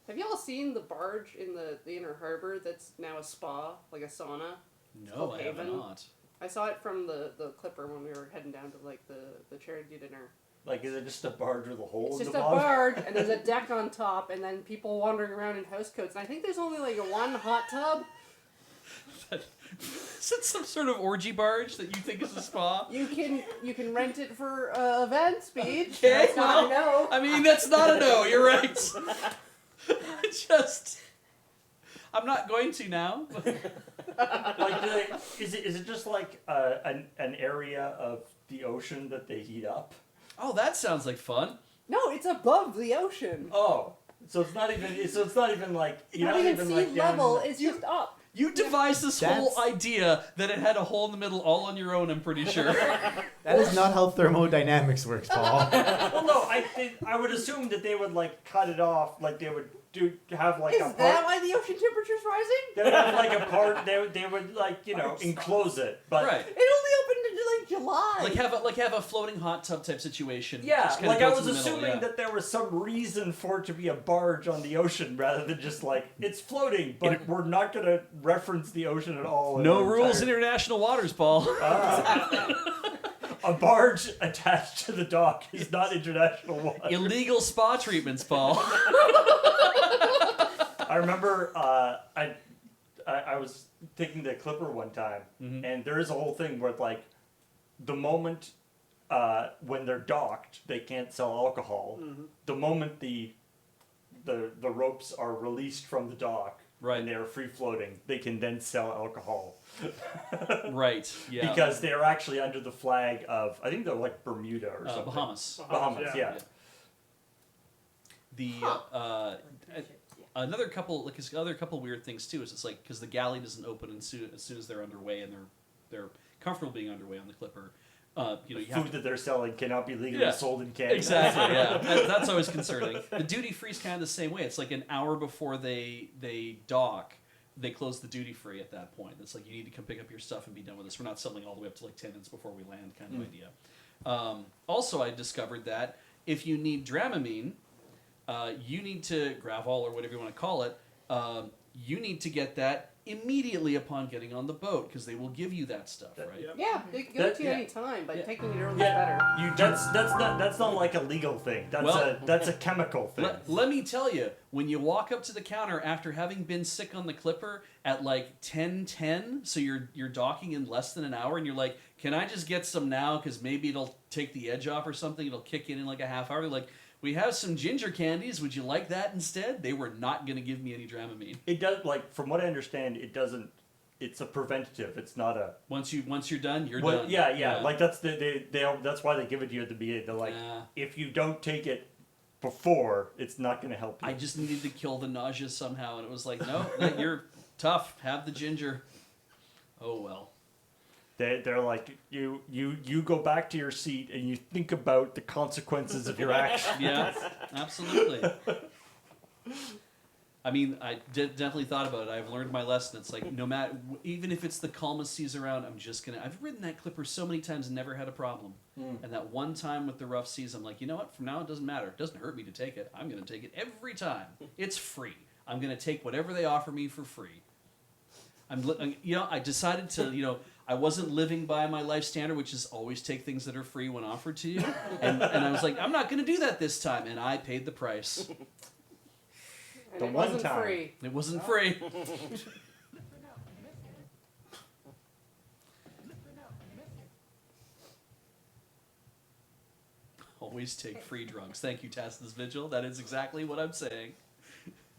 Have you all seen the barge in the inner harbor that's now a spa, like a sauna? No, I have not. I saw it from the Clipper when we were heading down to like the charity dinner. Like, is it just a barge with a hole It's in just the a bottom? barge, and there's a deck on top, and then people wandering around in housecoats. And I think there's only like one hot tub. Is it some sort of orgy barge that you think is a spa? You can rent it for events, Beach. Okay, That's not a no. I mean, that's not a no. You're right. I'm not going to now. Like, is it just like an area of the ocean that they heat up? Oh, that sounds like fun. No, it's above the ocean. Oh, so it's not even. So it's not even like It's not even sea like down level. in the- It's just up. You devised this whole idea that it had a hole in the middle all on your own, I'm pretty sure. That is not how thermodynamics works, Paul. Well, no, I would assume that they would like cut it off, like they would have like Is a part. that why the ocean temperature's rising? They would have like a part. They would like enclose it, but Right. It only opened into like July. Like have a floating hot tub type situation. yeah, Just kinda like I built was in the middle, assuming yeah. that there was some reason for it to be a barge on the ocean rather than just like it's floating, but we're not gonna reference the ocean at all. No rules in international waters, Paul. A barge attached to the dock is not international water. Illegal spa treatments, Paul. I remember I was taking the Clipper one time, and there is a whole thing where like the moment when they're docked, they can't sell alcohol. The moment the ropes are released from the dock, Right. and they're free floating, they can then sell alcohol. Right. Yeah. Because they're actually under the flag of, I think they're like Bermuda or something. Bahamas. Bahamas, yeah. The another couple weird things too is it's like because the galley doesn't open as soon as they're underway and they're comfortable being underway on the Clipper. You have Food that they're selling cannot be legally sold in Canada. Exactly, yeah. That's always concerning. The duty free is kind of the same way. It's like an hour before they dock, they close the duty free at that point. It's like you need to come pick up your stuff and be done with this. We're not selling all the way up to like 10 minutes before we land kind of idea. Also, I discovered that if you need Dramamine, you need to Gravol or whatever you want to call it. You need to get that immediately upon getting on the boat because they will give you that stuff, right? Yeah, they can give it to you any time, but taking it early is better. That's not like a legal thing. That's a chemical thing. Let me tell you, when you walk up to the counter after having been sick on the Clipper at like 10:10, so you're docking in less than an hour, and you're like, "Can I just get some now? Because maybe it'll take the edge off or something. It'll kick in like a half hour." They're like, "We have some ginger candies. Would you like that instead?" They were not going to give me any Dramamine. It does, like, from what I understand, it doesn't. It's a preventative. It's not a. Once you're done, you're done. Yeah. Like that's that's why they give it to you at the beginning. They're like, if you don't take it before, it's not going to help you. I just needed to kill the nausea somehow, and it was like, no, you're tough. Have the ginger. Oh well. They're like, you go back to your seat and you think about the consequences of your actions. Yeah, absolutely. I mean, I definitely thought about it. I've learned my lesson. It's like, no matter, even if it's the calmest seas around, I've ridden that Clipper so many times and never had a problem. And that one time with the rough seas, I'm like, you know what? From now on, it doesn't matter. It doesn't hurt me to take it. I'm going to take it every time. It's free. I'm going to take whatever they offer me for free. I decided to, I wasn't living by my life standard, which is always take things that are free when offered to you. And I was like, I'm not going to do that this time. And I paid the price. And it wasn't free. It wasn't free. Always take free drugs. Thank you, Tacitus Vigil. That is exactly what I'm saying.